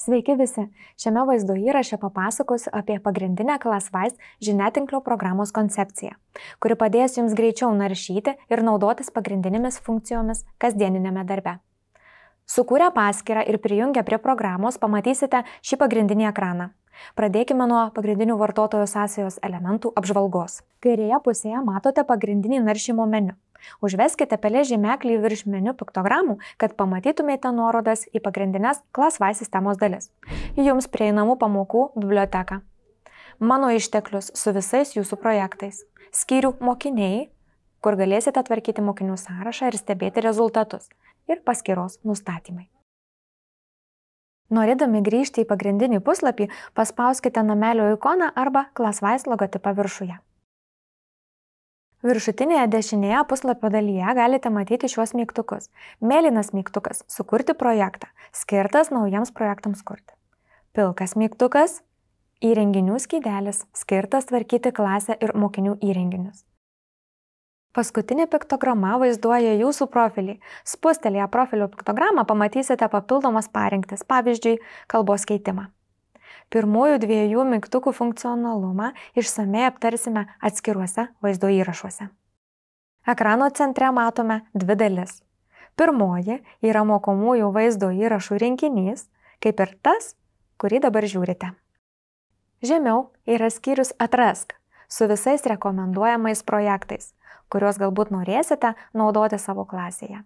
Sveiki visi! Šiame vaizdo įraše papasakosiu apie pagrindinę ClassWise žiniatinklio programos koncepciją, kuri padės jums greičiau naršyti ir naudotis pagrindinėmis funkcijomis kasdieninėme darbe. Sukūrę paskyrą ir prijungę prie programos pamatysite šį pagrindinį ekraną. Pradėkime nuo pagrindinių vartotojo sąsajos elementų apžvalgos. Kairėje pusėje matote pagrindinį naršymo meniu. Užveskite pelės žymeklį virš meniu piktogramų, kad pamatytumėte nuorodas į pagrindines ClassWise sistemos dalis. Jums prieinamų pamokų biblioteką. Mano išteklius su visais jūsų projektais. Skyrių mokiniai, kur galėsite tvarkyti mokinių sąrašą ir stebėti rezultatus. Ir paskyros nustatymai. Norėdami grįžti į pagrindinį puslapį, paspauskite namelio ikoną arba ClassWise logotipą viršuje. Viršutinėje dešinėje puslapio dalyje galite matyti šiuos mygtukus. Mėlynas mygtukas – sukurti projektą, skirtas naujiems projektams kurti. Pilkas mygtukas – įrenginių skydelis, skirtas tvarkyti klasę ir mokinių įrenginius. Paskutinė piktograma vaizduoja jūsų profilį. Spustelėję profilio piktogramą pamatysite papildomas parinktis, pavyzdžiui, kalbos keitimą. Pirmųjų dviejų mygtukų funkcionalumą išsamiai aptarsime atskiruose vaizdo įrašuose. Ekrano centre matome dvi dalis. Pirmoji yra mokomųjų vaizdo įrašų rinkinys, kaip ir tas, kurį dabar žiūrite. Žemiau yra skyrius Atrask su visais rekomenduojamais projektais, kuriuos galbūt norėsite naudoti savo klasėje.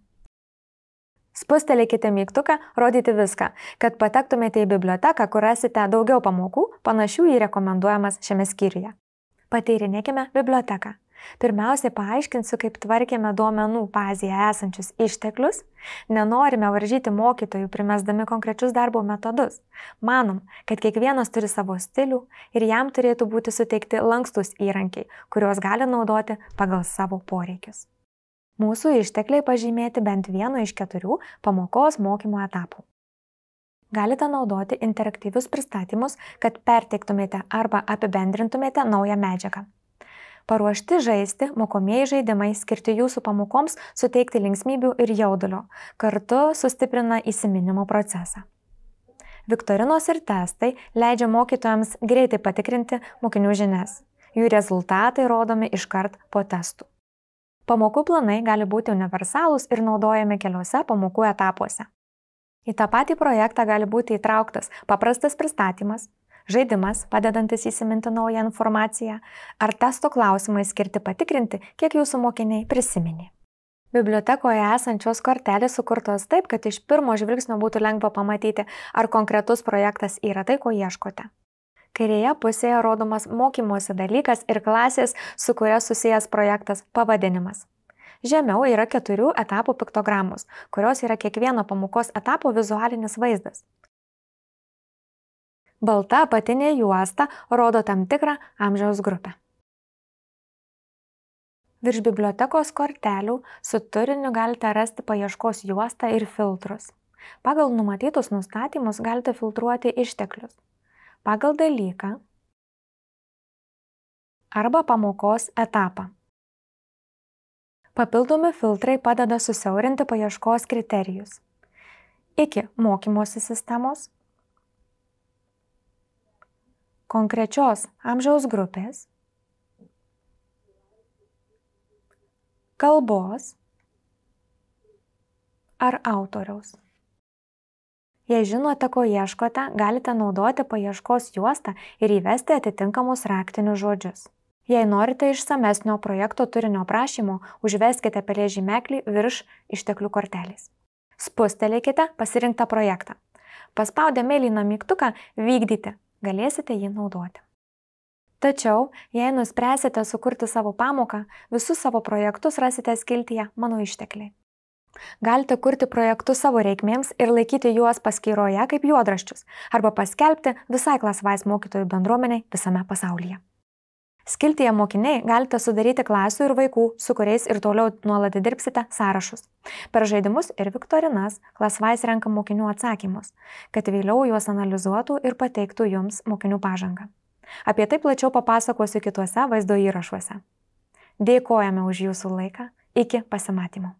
Spustelėkite mygtuką Rodyti viską, kad patektumėte į biblioteką, kur rasite daugiau pamokų, panašių į rekomenduojamas šiame skyriuje. Patyrinėkime biblioteką. Pirmiausiai paaiškinsiu, kaip tvarkėme duomenų bazėje esančius išteklius. Nenorime varžyti mokytojų, primesdami konkrečius darbo metodus. Manom, kad kiekvienas turi savo stilių ir jam turėtų būti suteikti lankstus įrankiai, kuriuos gali naudoti pagal savo poreikius. Mūsų ištekliai pažymėti bent vienu iš 4 pamokos mokymo etapų. Galite naudoti interaktyvius pristatymus, kad perteiktumėte arba apibendrintumėte naują medžiagą. Paruošti žaisti mokomieji žaidimai skirti jūsų pamokoms suteikti linksmybių ir jaudulio, kartu sustiprina įsiminimo procesą. Viktorinos ir testai leidžia mokytojams greitai patikrinti mokinių žinias. Jų rezultatai rodomi iškart po testų. Pamokų planai gali būti universalūs ir naudojami keliose pamokų etapuose. Į tą patį projektą gali būti įtrauktas paprastas pristatymas, žaidimas, padedantis įsiminti naują informaciją, ar testo klausimai skirti patikrinti, kiek jūsų mokiniai prisiminė. Bibliotekoje esančios kortelės sukurtos taip, kad iš pirmo žvilgsnio būtų lengva pamatyti, ar konkretus projektas yra tai, ko ieškote. Kairėje pusėje rodomas mokymosi dalykas ir klasės, su kuria susijęs projektas pavadinimas. Žemiau yra 4 etapų piktogramos, kurios yra kiekvieno pamokos etapo vizualinis vaizdas. Balta apatinė juosta rodo tam tikrą amžiaus grupę. Virš bibliotekos kortelių su turiniu galite rasti paieškos juostą ir filtrus. Pagal numatytus nustatymus galite filtruoti išteklius. Pagal dalyką arba pamokos etapą. Papildomi filtrai padeda susiaurinti paieškos kriterijus. Iki mokymosi sistemos, konkrečios amžiaus grupės, kalbos ar autoriaus. Jei žinote, ko ieškote, galite naudoti paieškos juostą ir įvesti atitinkamus raktinius žodžius. Jei norite išsamesnio projekto turinio aprašymo, užveskite pelės žymeklį virš išteklių kortelės. Spustelėkite pasirinktą projektą. Paspaudę mėlyną mygtuką Vykdyti, galėsite jį naudoti. Tačiau, jei nuspręsite sukurti savo pamoką, visus savo projektus rasite skiltyje Mano ištekliai. Galite kurti projektus savo reikmėms ir laikyti juos paskyroje kaip juodraščius arba paskelbti visai ClassWise mokytojų bendruomeniai visame pasaulyje. Skiltyje Mokiniai galite sudaryti klasių ir vaikų, su kuriais ir toliau nuolat dirbsite, sąrašus. Per žaidimus ir viktorinas ClassWise renka mokinių atsakymus, kad vėliau juos analizuotų ir pateiktų jums mokinių pažangą. Apie tai plačiau papasakosiu kituose vaizdo įrašuose. Dėkojame už jūsų laiką. Iki pasimatymo.